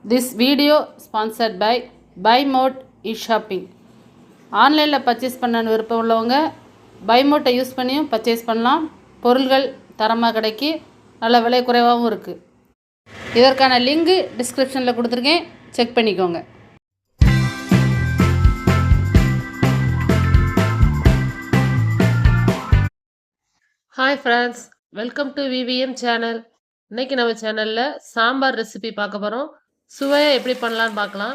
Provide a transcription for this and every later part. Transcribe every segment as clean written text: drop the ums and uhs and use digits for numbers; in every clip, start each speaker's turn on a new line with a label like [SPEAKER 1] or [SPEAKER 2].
[SPEAKER 1] This video sponsored by Buy Mode e-shopping. ஆன்லைனில் purchase பண்ண விருப்பம் உள்ளவங்க பை மோட்டை யூஸ் பண்ணியும் பர்ச்சேஸ் பண்ணலாம். பொருள்கள் தரமாக கிடைக்கி நல்ல விலை குறைவாகவும் இருக்குது. இதற்கான லிங்கு டிஸ்கிரிப்ஷனில் கொடுத்துருக்கேன், செக் பண்ணிக்கோங்க.
[SPEAKER 2] Hi friends, welcome to VVM channel. இன்றைக்கி நம்ம சேனலில் சாம்பார் ரெசிபி பார்க்க போகிறோம். சுவையாக எப்படி பண்ணலான்னு பார்க்கலாம்.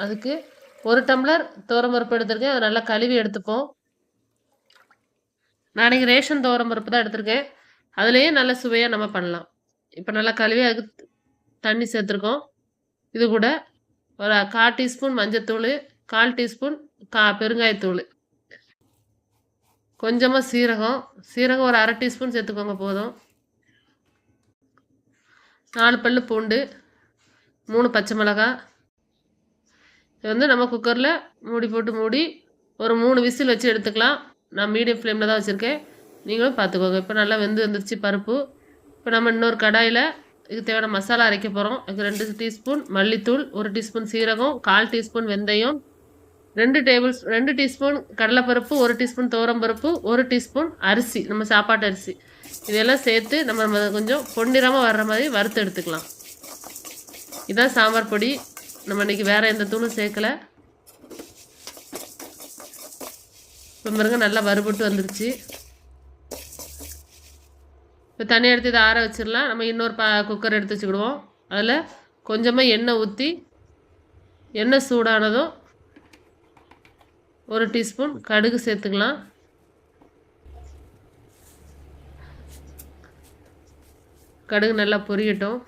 [SPEAKER 2] அதுக்கு 1 டம்ளர் துவரம்பருப்பு எடுத்திருக்கேன். அதை நல்லா கழுவி எடுத்துப்போம். நான் இன்றைக்கி ரேஷன் துவரம்பருப்பு தான் எடுத்திருக்கேன். அதுலேயே நல்ல சுவையாக நம்ம பண்ணலாம். இப்போ நல்லா கழுவி அதுக்கு தண்ணி சேர்த்துருக்கோம். இது கூட ஒரு 1/4 டீஸ்பூன் மஞ்சத்தூள், 1/4 டீஸ்பூன் பெருங்காயத்தூள், கொஞ்சமாக சீரகம் ஒரு 1/2 டீஸ்பூன் சேர்த்துக்கோங்க போதும். 4 பல்லு பூண்டு, 3 பச்சை மிளகாய். இது வந்து நம்ம குக்கரில் மூடி ஒரு 3 விசில் வச்சு எடுத்துக்கலாம். நான் மீடியம் ஃப்ளேமில் தான் வச்சுருக்கேன், நீங்களும் பார்த்துக்கோங்க. இப்போ நல்லா வெந்து வந்துருச்சு பருப்பு. இப்போ நம்ம இன்னொரு கடாயில் இதுக்கு தேவையான மசாலா அரைக்க போகிறோம். அதுக்கு 2 டீஸ்பூன் மல்லித்தூள், 1 டீஸ்பூன் சீரகம், 1/4 டீஸ்பூன் வெந்தயம், 2 டீஸ்பூன் கடலைப்பருப்பு, 1 டீஸ்பூன் துவரம்பருப்பு, 1 டீஸ்பூன் அரிசி, நம்ம சாப்பாட்டு அரிசி. இதெல்லாம் சேர்த்து நம்ம கொஞ்சம் பொன்னிறமாக வர்ற மாதிரி வறுத்து எடுத்துக்கலாம். இதுதான் சாம்பார் பொடி. நம்ம இன்றைக்கி வேறு எந்த தூளும் சேர்க்கலை. இப்போ பாருங்க நல்லா வறுபட்டு வந்துருச்சு. இப்போ தனியாக எடுத்து இதை ஆற வச்சிடலாம். நம்ம இன்னொரு குக்கர் எடுத்து வச்சுக்கிடுவோம். அதில் கொஞ்சமாக எண்ணெய் ஊற்றி, எண்ணெய் சூடானதும் 1 டீஸ்பூன் கடுகு சேர்த்துக்கலாம். கடுகு நல்லா பொரியட்டும்.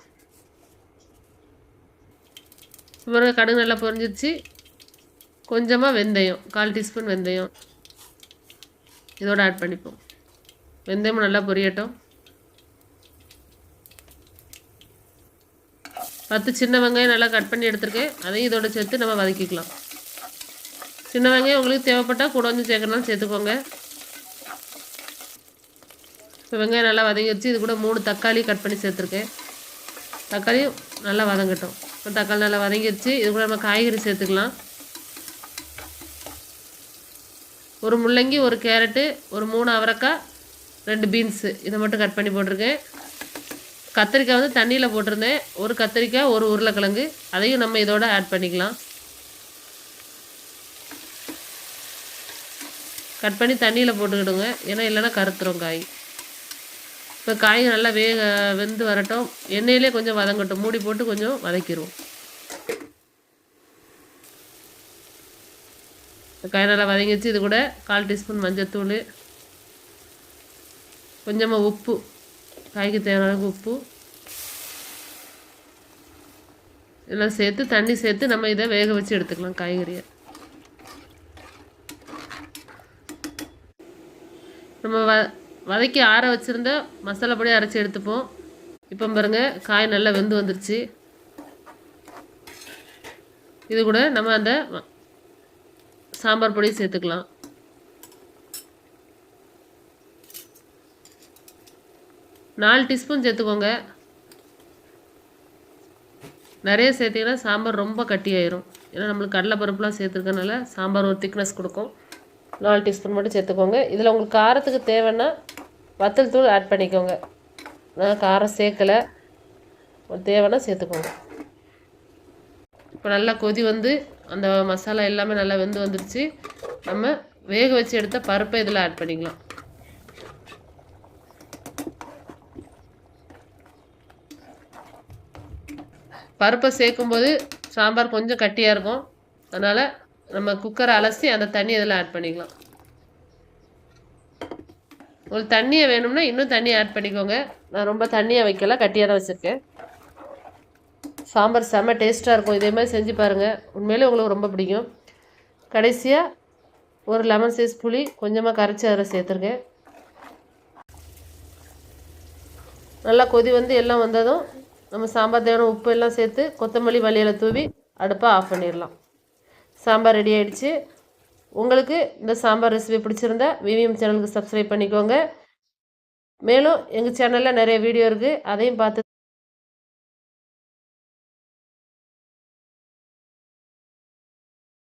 [SPEAKER 2] இப்போ கடுகு நல்லா பொரிஞ்சிருச்சு. கொஞ்சமாக வெந்தயம், 1/4 டீஸ்பூன் வெந்தயம் இதோடு ஆட் பண்ணிப்போம். வெந்தயமும் நல்லா பொரியட்டும். 10 சின்ன வெங்காயம் நல்லா கட் பண்ணி எடுத்துருக்கேன். அதையும் இதோட சேர்த்து நம்ம வதக்கிக்கலாம். சின்ன வெங்காயம் உங்களுக்கு தேவைப்பட்டால் கூட கொஞ்சம் சேர்க்கறனாலும் சேர்த்துக்கோங்க. இப்போ வெங்காயம் நல்லா வதங்கிடுச்சு. இது கூட 3 தக்காளி கட் பண்ணி சேர்த்துருக்கேன். தக்காளியும் நல்லா வதங்கட்டும். இப்போ தக்காளி நல்லா வதங்கிடுச்சு. இது கூட நம்ம காய்கறி சேர்த்துக்கலாம். ஒரு முள்ளங்கி, 1 கேரட்டு, ஒரு 3 அவரைக்காய், 2 பீன்ஸு இதை மட்டும் கட் பண்ணி போட்டிருக்கேன். கத்திரிக்காய் வந்து தண்ணியில் போட்டிருந்தேன். 1 கத்திரிக்காய், 1 உருளைக்கிழங்கு, அதையும் நம்ம இதோட ஆட் பண்ணிக்கலாம். கட் பண்ணி தண்ணியில் போட்டுக்கிடுங்க, ஏன்னா இல்லைன்னா கருத்துரும் காய். இப்போ காய் நல்லா வெந்து வரட்டும். எண்ணெயிலே கொஞ்சம் வதங்கட்டும். மூடி போட்டு கொஞ்சம் வதக்கிடுவோம். காய் நல்லா வதங்கிடுச்சு. இது கூட 1/4 டீஸ்பூன் மஞ்சத்தூள், கொஞ்சமாக உப்பு, காய்க்கு தேவையான அளவுக்கு உப்பு இதெல்லாம் சேர்த்து தண்ணி சேர்த்து நம்ம இதை வேக வச்சு எடுத்துக்கலாம் காய்கறியை. நம்ம வதக்கி ஆற வச்சுருந்த மசாலா பொடி அரைச்சி எடுத்துப்போம். இப்போ பாருங்கள் காய் நல்லா வெந்து வந்துருச்சு. இது கூட நம்ம அந்த சாம்பார் பொடி சேர்த்துக்கலாம். நாலு டீஸ்பூன் சேர்த்துக்கோங்க. நிறைய சேர்த்திங்கன்னா சாம்பார் ரொம்ப கட்டியாயிரும். ஏன்னா நம்மளுக்கு கடலைப்பருப்புலாம் சேர்த்துருக்கனால சாம்பார் ஒரு திக்னஸ் கொடுக்கும். 4 டீஸ்பூன் மட்டும் சேர்த்துக்கோங்க. இதில் உங்களுக்கு காரத்துக்கு தேவைன்னா வத்தல் தூள் ஆட் பண்ணிக்கோங்க. நான் காரம் சேர்க்கலை, தேவைன்னா சேர்த்துக்கோங்க. இப்போ நல்லா கொதி வந்து அந்த மசாலா எல்லாமே நல்லா வெந்து வந்துருச்சு. நம்ம வேக வச்சு எடுத்த பருப்பை இதில் ஆட் பண்ணிக்கலாம். பருப்பை சேர்க்கும்போது சாம்பார் கொஞ்சம் கட்டியாக இருக்கும். அதனால் நம்ம குக்கரை அலசி அந்த தண்ணி இதில் ஆட் பண்ணிக்கலாம். உங்களுக்கு தண்ணியை வேணும்னா இன்னும் தண்ணி ஆட் பண்ணிக்கோங்க. நான் ரொம்ப தண்ணியாக வைக்கல, கட்டியாக தான் வச்சுருக்கேன். சாம்பார் செம்ம டேஸ்ட்டாக இருக்கும். இதே மாதிரி செஞ்சு பாருங்கள், உண்மையிலே உங்களுக்கு ரொம்ப பிடிக்கும். கடைசியாக ஒரு லெமன் சைஸ் புளி கொஞ்சமாக கரைச்சி அதில் சேர்த்துருக்கேன். நல்லா கொதி வந்து எல்லாம் வந்ததும் நம்ம சாம்பார் தேவையான உப்பு எல்லாம் சேர்த்து கொத்தமல்லி மல்லியில் தூவி அடுப்பை ஆஃப் பண்ணிடலாம். சாம்பார் ரெடி ஆகிடுச்சு. உங்களுக்கு இந்த சாம்பார் ரெசிபி பிடிச்சிருந்தா விவிஎம் சேனலுக்கு சப்ஸ்கிரைப் பண்ணிக்கோங்க. மேலும் எங்கள் சேனலில் நிறைய வீடியோ இருக்குது, அதையும் பார்த்து